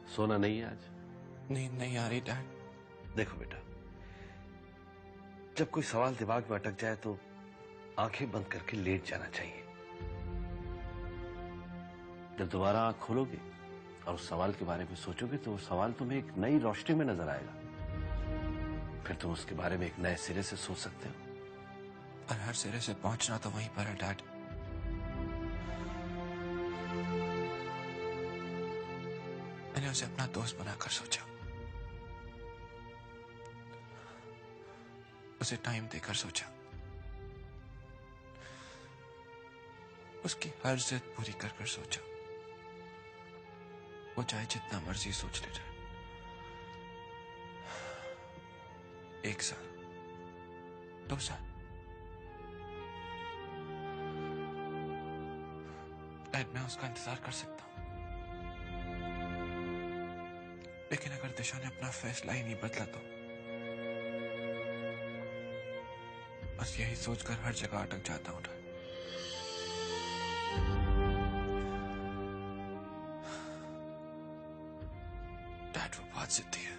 सोना नहीं है आज? नींद नहीं आ रही डैड। देखो बेटा, जब कोई सवाल दिमाग में अटक जाए तो आंखें बंद करके लेट जाना चाहिए। जब दोबारा आंख खोलोगे और उस सवाल के बारे में सोचोगे तो वो सवाल तुम्हें एक नई रोशनी में नजर आएगा। फिर तुम उसके बारे में एक नए सिरे से सोच सकते हो। पर हर सिरे से पहुंचना तो वहीं पर है डैड। मैंने उसे अपना दोस्त बनाकर सोचा, उसे टाइम देकर सोचा, उसकी हर जिद पूरी कर कर सोचा। वो चाहे जितना मर्जी सोच ले जाए। 1 साल, 2 साल, डैड मैं उसका इंतजार कर सकता हूं। लेकिन अगर दिशा ने अपना फैसला ही नहीं बदला तो बस यही सोचकर हर जगह अटक जाता हूं। डैड वो बहुत जिद्दी है।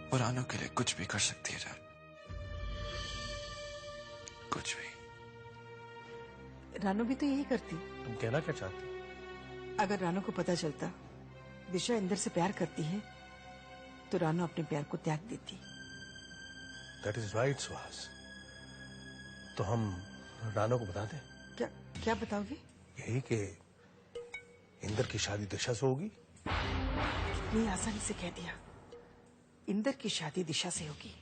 वो रानू के लिए कुछ भी कर सकती है डैड, कुछ भी। रानू भी तो यही करती। तुम कहना क्या चाहती? अगर रानू को पता चलता दिशा इंदर से प्यार करती है तो रानू अपने प्यार को त्याग देती। That is right Suhas. तो हम रानू को बता दें? क्या क्या बताओगे? यही कि इंदर की शादी दिशा से होगी। इतनी आसानी से कह दिया। इंदर की शादी दिशा से होगी।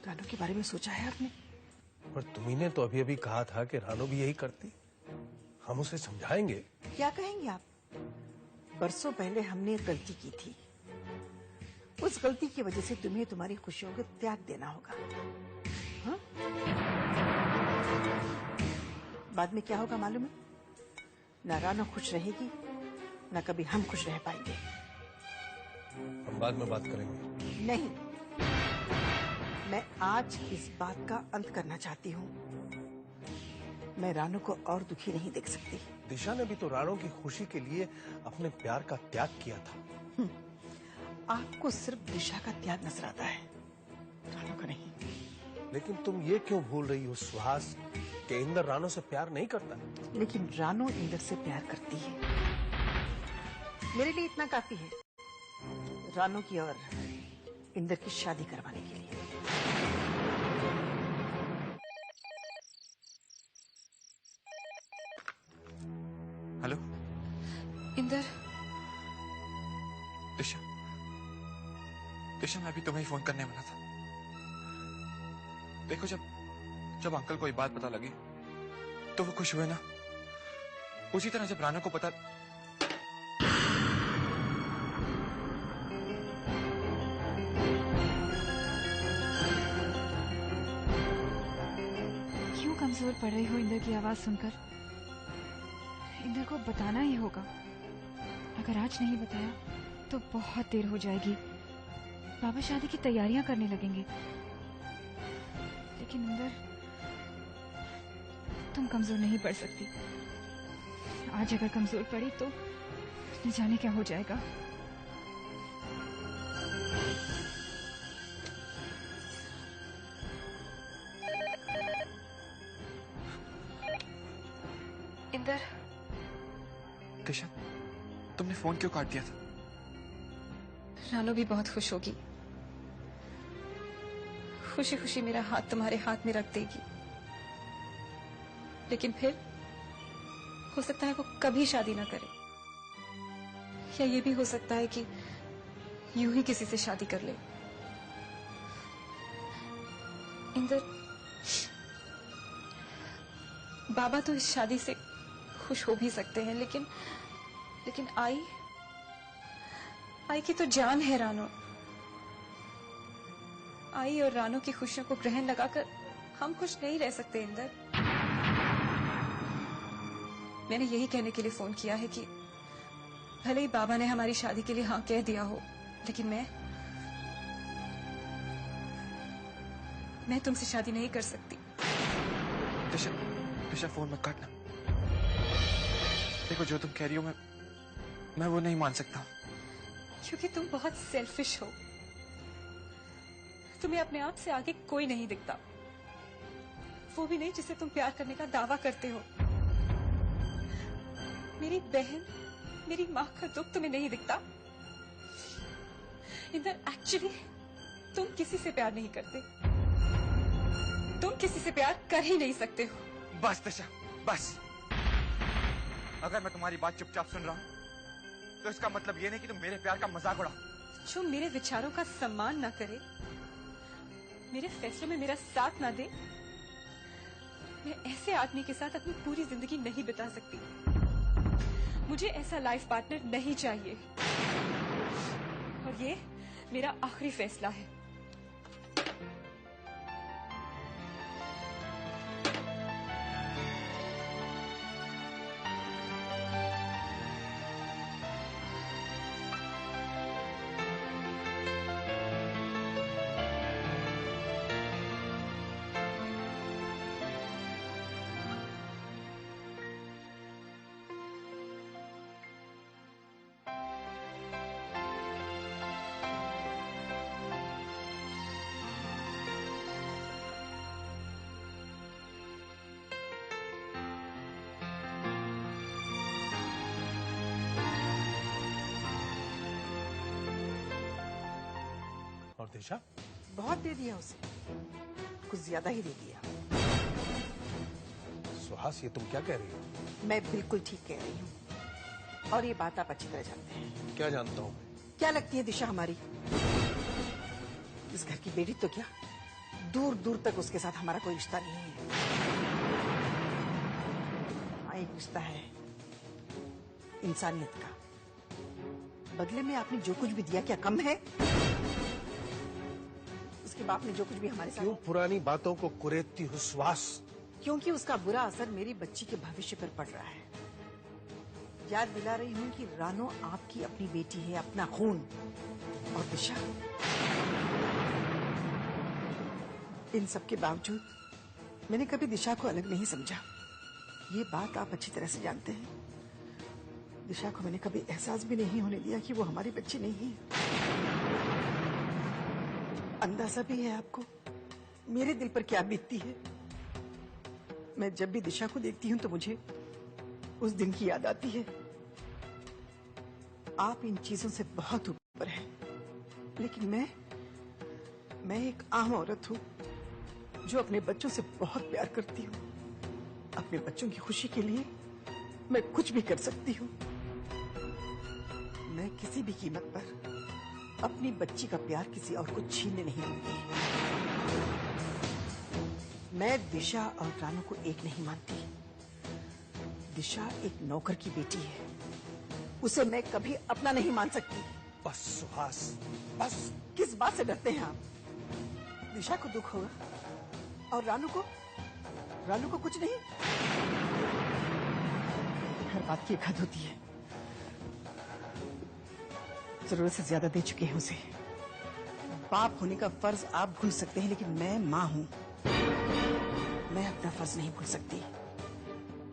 रानू के बारे में सोचा है आपने? पर तुम्ही ने तो अभी अभी कहा था कि रानू भी यही करती। हम उसे समझाएंगे। क्या कहेंगे आप? बरसों पहले हमने एक गलती की थी। उस गलती की वजह से तुम्हें तुम्हारी खुशियों को त्याग देना होगा। हाँ? बाद में क्या होगा मालूम है? ना रानू खुश रहेगी, ना कभी हम खुश रह पाएंगे। हम बाद में बात करेंगे। नहीं, मैं आज इस बात का अंत करना चाहती हूँ। मैं रानू को और दुखी नहीं देख सकती। दिशा ने भी तो रानू की खुशी के लिए अपने प्यार का त्याग किया था। आपको सिर्फ दिशा का त्याग नजर आता है, रानू का नहीं। लेकिन तुम ये क्यों भूल रही हो सुहास कि इंदर रानू से प्यार नहीं करता? लेकिन रानू इंदर से प्यार करती है। मेरे लिए इतना काफी है रानू की और इंदर की शादी करवाने के लिए। हेलो इंदर। दिशा, दिशा मैं भी तुम्हें ही फोन करने वाला था। देखो जब अंकल को ये बात पता लगी तो वो खुश हुए ना, उसी तरह जब रानू को पता। क्यों कमजोर पड़ रही हो इंदर की आवाज सुनकर? इंदर को बताना ही होगा। अगर आज नहीं बताया तो बहुत देर हो जाएगी। बाबा शादी की तैयारियां करने लगेंगे। लेकिन इंदर, तुम कमजोर नहीं पड़ सकती। आज अगर कमजोर पड़ी तो न जाने क्या हो जाएगा। इंदर। दिशा, तुमने फोन क्यों काट दिया था? रानू भी बहुत खुश होगी। खुशी खुशी मेरा हाथ तुम्हारे हाथ में रख देगी। लेकिन फिर हो सकता है वो कभी शादी ना करे, या ये भी हो सकता है कि यूं ही किसी से शादी कर ले। इंदर, बाबा तो इस शादी से खुश हो भी सकते हैं, लेकिन आई की तो जान है रानू। आई और रानू की खुशियों को ग्रहण लगाकर हम खुश नहीं रह सकते इंदर। मैंने यही कहने के लिए फोन किया है कि भले ही बाबा ने हमारी शादी के लिए हाँ कह दिया हो, लेकिन मैं तुमसे शादी नहीं कर सकती। दिशा, फोन मत काटना। देखो जो तुम कह रही हो मैं वो नहीं मान सकता। क्योंकि तुम बहुत सेल्फिश हो। तुम्हें अपने आप से आगे कोई नहीं दिखता, वो भी नहीं जिसे तुम प्यार करने का दावा करते हो। मेरी बहन, मेरी माँ का दुख तुम्हें नहीं दिखता। इंदर, एक्चुअली तुम किसी से प्यार नहीं करते, तुम किसी से प्यार कर ही नहीं सकते हो। बस दिशा, बस। अगर मैं तुम्हारी बात चुपचाप सुन रहा हूं तो इसका मतलब ये नहीं कि तुम मेरे प्यार का मजाक उड़ाओ। जो मेरे विचारों का सम्मान ना करे, मेरे फैसलों में मेरा साथ ना दे, मैं ऐसे आदमी के साथ अपनी पूरी जिंदगी नहीं बिता सकती। मुझे ऐसा लाइफ पार्टनर नहीं चाहिए, और ये मेरा आखिरी फैसला है। और दिशा? बहुत दे दिया उसे, कुछ ज्यादा ही दे दिया। सुहास, ये तुम क्या कह रही हो? मैं बिल्कुल ठीक कह रही हूँ, और ये बात आप अच्छी तरह जानते हैं। क्या जानता हूँ? क्या लगती है दिशा हमारी? इस घर की बेटी तो क्या, दूर दूर तक उसके साथ हमारा कोई रिश्ता नहीं है। हाँ, एक रिश्ता है इंसानियत का। बदले में आपने जो कुछ भी दिया, क्या कम है? उसके बाप ने जो कुछ भी हमारे साथ, क्यों पुरानी बातों को कुरेदती हो सुहास? क्योंकि उसका बुरा असर मेरी बच्ची के भविष्य पर पड़ रहा है। याद दिला रही हूँ कि रानो आपकी अपनी बेटी है, अपना खून। और दिशा, इन सब के बावजूद मैंने कभी दिशा को अलग नहीं समझा। ये बात आप अच्छी तरह से जानते हैं। दिशा को मैंने कभी एहसास भी नहीं होने दिया कि वो हमारी बच्ची नहीं है। अंदाजा भी है आपको मेरे दिल पर क्या बीतती है? मैं जब भी दिशा को देखती हूँ तो मुझे उस दिन की याद आती है। आप इन चीजों से बहुत ऊपर हैं, लेकिन मैं एक आम औरत हूँ जो अपने बच्चों से बहुत प्यार करती हूँ। अपने बच्चों की खुशी के लिए मैं कुछ भी कर सकती हूँ। मैं किसी भी कीमत पर अपनी बच्ची का प्यार किसी और को छीनने नहीं दूंगी। मैं दिशा और रानू को एक नहीं मानती। दिशा एक नौकर की बेटी है, उसे मैं कभी अपना नहीं मान सकती। बस सुहास, बस। किस बात से डरते हैं आप? दिशा को दुख होगा और रानू को कुछ नहीं। हर बात की एक हद होती है। जरूरत से ज्यादा दे चुके हैं उसे। बाप होने का फर्ज आप भूल सकते हैं, लेकिन मैं माँ हूं। मैं अपना फर्ज नहीं भूल सकती।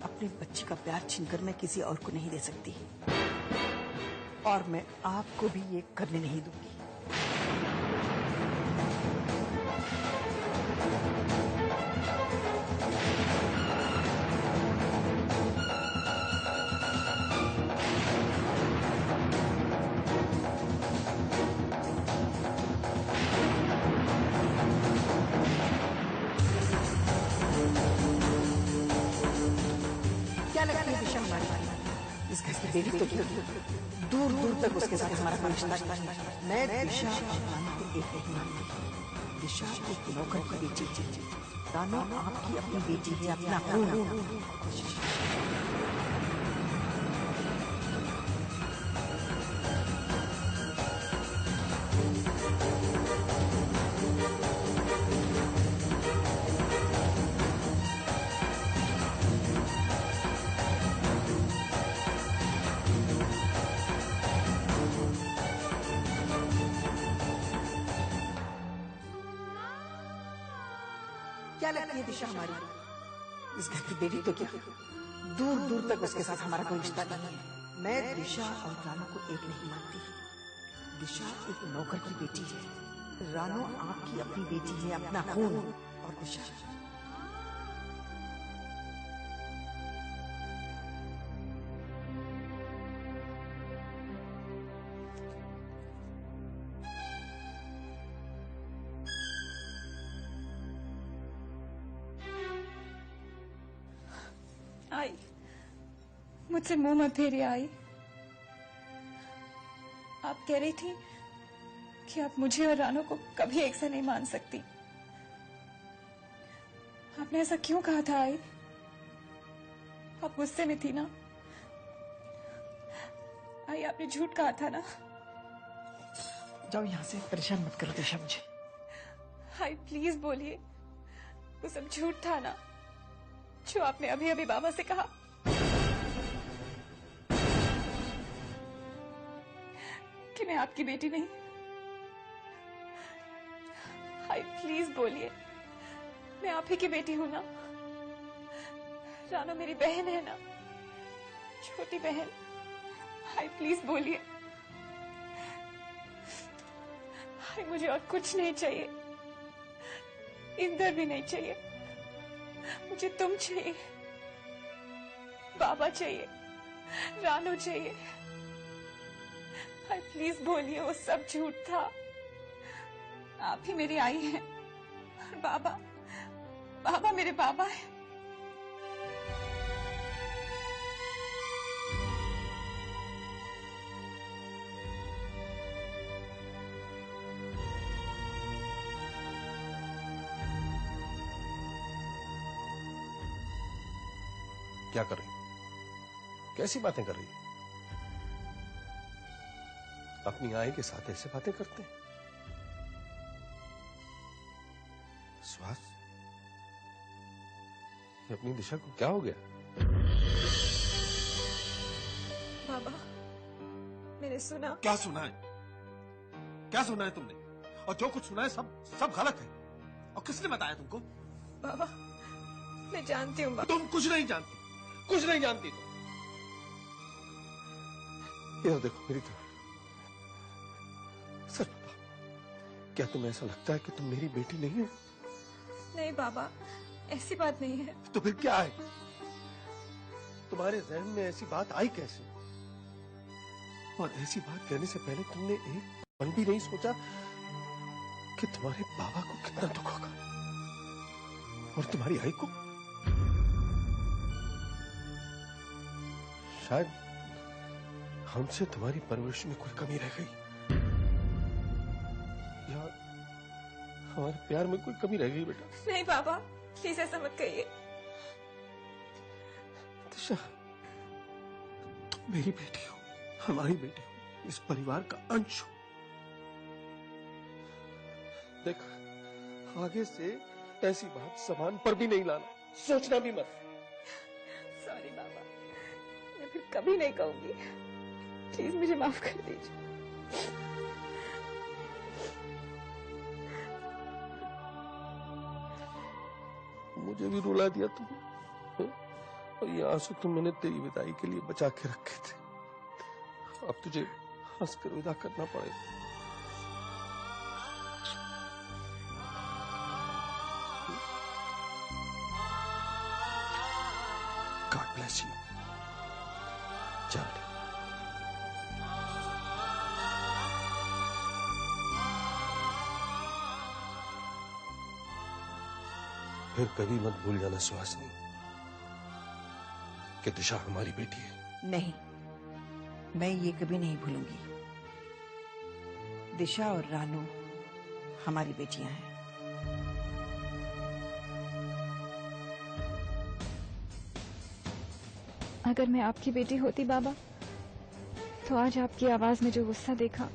अपनी बच्ची का प्यार छीनकर मैं किसी और को नहीं दे सकती, और मैं आपको भी ये करने नहीं दूंगी। क्या लगती है दिशा हमारी? इस घर की बेटी तो क्या, दूर दूर तक उसके साथ हमारा कोई रिश्ता नहीं। मैं दिशा और रानू को एक नहीं मानती। दिशा एक नौकर की बेटी, रानू आपकी अपनी बेटी है, अपना खून। क्या लगती है दिशा हमारी? इस घर की बेटी तो क्या, दूर दूर तक उसके साथ हमारा कोई रिश्ता नहीं है। मैं दिशा और रानू को एक नहीं मानती। दिशा एक नौकर की बेटी है, रानू आपकी अपनी बेटी है, अपना खून। और दिशा आई, मुझसे मुंह मत फेरिए आई। आप कह रही थी कि आप मुझे और रानू को कभी एक सा नहीं मान सकती। आपने ऐसा क्यों कहा था आई? आप गुस्से में थी ना? आई, आपने झूठ कहा था ना? जाओ यहाँ से, परेशान मत करो दिशा मुझे। आई प्लीज बोलिए, वो सब झूठ था ना जो आपने अभी अभी बाबा से कहा? कि मैं आपकी बेटी नहीं? हाय प्लीज बोलिए, मैं आप ही की बेटी हूं ना? रानू मेरी बहन है ना, छोटी बहन। हाय प्लीज बोलिए। हाय मुझे और कुछ नहीं चाहिए, इंदर भी नहीं चाहिए, मुझे तुम चाहिए, बाबा चाहिए, रानू चाहिए। हाय प्लीज बोलिए, वो सब झूठ था। आप ही मेरी आई हैं और बाबा बाबा मेरे बाबा है। क्या कर रही? कैसी बातें कर रही? अपनी आई के साथ ऐसे बातें करते हैं? सुहास, ये अपनी दिशा को क्या हो गया? बाबा मैंने सुना। क्या सुना है? क्या सुना है तुमने? और जो कुछ सुना है सब गलत है। और किसने बताया तुमको? बाबा मैं जानती हूँ। तुम कुछ नहीं जानती, कुछ नहीं जानती तुम। ये देखो मेरी तरफ, सच बताओ, क्या तुम्हें ऐसा लगता है कि तुम मेरी बेटी नहीं हो? नहीं बाबा, ऐसी बात नहीं है। तो फिर क्या है? तुम्हारे जहन में ऐसी बात आई कैसे? और ऐसी बात कहने से पहले तुमने एक पल भी नहीं सोचा कि तुम्हारे बाबा को कितना दुख होगा और तुम्हारी आई को? शायद हमसे तुम्हारी परवरिश में कोई कमी रह गई, या हमारे प्यार में कोई कमी रह गई बेटा। नहीं बाबा प्लीज ऐसा मत कहिए। दिशा, तुम मेरी बेटी हो, हमारी बेटी हो, इस परिवार का अंश हो। देख, आगे से ऐसी बात जबान पर भी नहीं लाना, सोचना भी मत। सॉरी बाबा, मैं फिर कभी नहीं कहूंगी। प्लीज मुझे माफ कर दीजिए। मुझे भी रुला दिया तुमने, और ये आंसू तो मैंने तेरी विदाई के लिए बचा के रखे थे। अब तुझे हंसकर विदा करना पड़ेगा। God bless you. जा बेटा। फिर कभी मत भूल जाना सुहासिनी कि दिशा हमारी बेटी है। नहीं, मैं ये कभी नहीं भूलूंगी। दिशा और रानू हमारी बेटियां हैं। अगर मैं आपकी बेटी होती बाबा, तो आज आपकी आवाज में जो गुस्सा देखा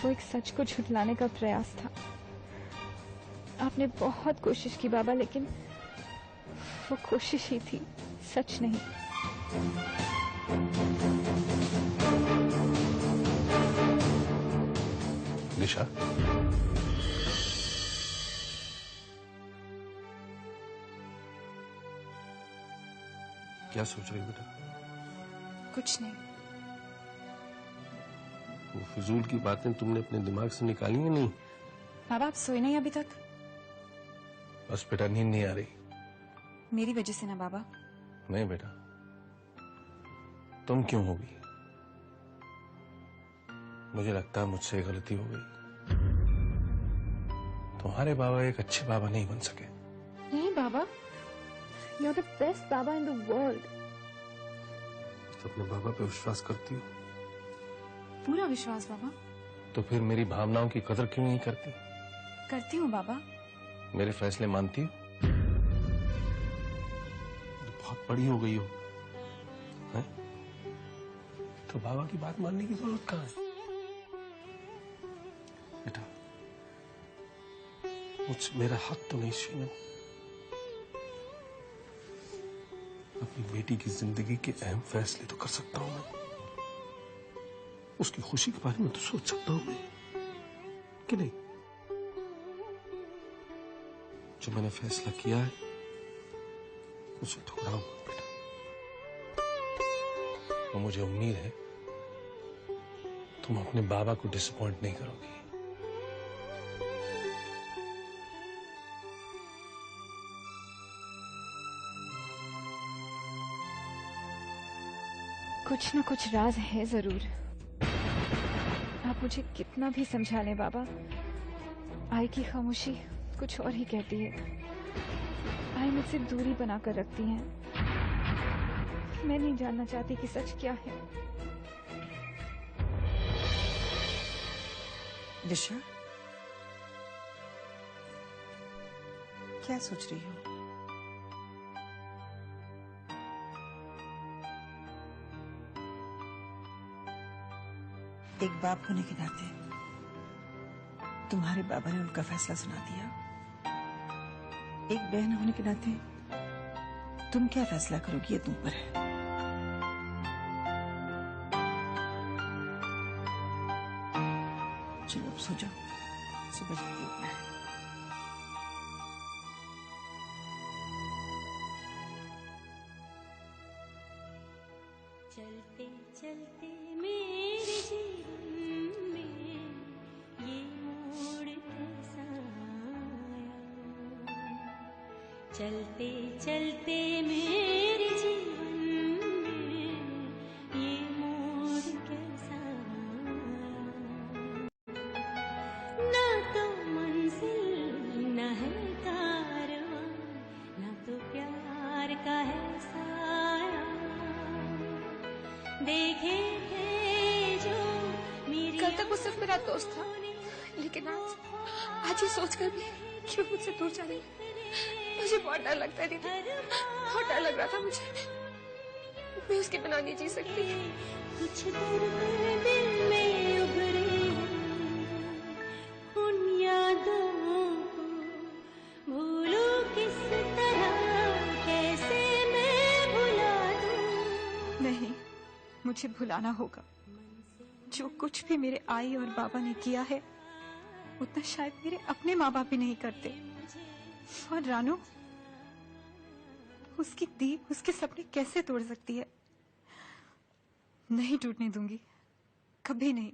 वो एक सच को झुठलाने का प्रयास था। आपने बहुत कोशिश की बाबा, लेकिन वो कोशिश ही थी, सच नहीं। दिशा, क्या सोच रही बेटा? कुछ नहीं। वो फिजूल की बातें तुमने अपने दिमाग से निकाली है नहीं? बाबा आप सोए नहीं अभी तक? बस बेटा नींद नहीं आ रही। मेरी वजह से ना बाबा। नहीं बेटा, तुम क्यों होगी? मुझे लगता है मुझसे गलती हो गई। तुम्हारे बाबा एक अच्छे बाबा नहीं बन सके। नहीं बाबा, यू आर द बेस्ट बाबा इन द वर्ल्ड। तो अपने बाबा पे विश्वास करती हो? पूरा विश्वास बाबा। तो फिर मेरी भावनाओं की कदर क्यों नहीं करती? करती हूँ बाबा। मेरे फैसले मानती हो? बहुत बड़ी हो गई हो, हैं? तो बाबा की बात मानने की जरूरत कहाँ है? बेटा, मुझसे मेरा हक तो नहीं छीनो। अपनी बेटी की जिंदगी के अहम फैसले तो कर सकता हूं मैं। उसकी खुशी के बारे में तो सोच सकता हूं मैं, कि नहीं? जो मैंने फैसला किया है उसे ठुकराऊंगा बेटा। और मुझे उम्मीद है तुम अपने बाबा को डिसअपॉइंट नहीं करोगी। कुछ ना कुछ राज है जरूर। आप मुझे कितना भी समझा लें बाबा, आई की खामोशी कुछ और ही कहती है। आई मुझसे दूरी बनाकर रखती हैं। मैं नहीं जानना चाहती कि सच क्या है। दिशा, क्या सोच रही हो? एक बाप होने के नाते तुम्हारे बाबा ने उनका फैसला सुना दिया। एक बहन होने के नाते तुम क्या फैसला करोगी ये तुम पर है। चलो अब सो जाओ, सुबह जल्दी उठना है। चलते चलते मेरे जीवन में ये मोड़ कैसा आया। चलते चलते मेरे जीवन में ये मोड़ कैसा आया। ना तो मंजिल न है कारवां, ना तो प्यार का है साया। देखे थे जो मेरी कल तक वो सिर्फ मेरा दोस्त था, लेकिन आज ये सोचकर भी कि वो मुझसे दूर जा रही है, मुझे बहुत डर लगता है दीदी। बहुत डर लग रहा था मुझे। मैं उसके बिना नहीं जी सकती। कुछ दर्द दिल में उभरे हैं, उन यादों को भूलूं किस तरह, कैसे मैं भुला दूं। नहीं, मुझे भुलाना होगा। जो कुछ भी मेरे आई और बाबा ने किया है उतना शायद मेरे अपने माँ बाप भी नहीं करते। और रानू, उसकी दी उसके सपने कैसे तोड़ सकती है? नहीं टूटने दूंगी, कभी नहीं।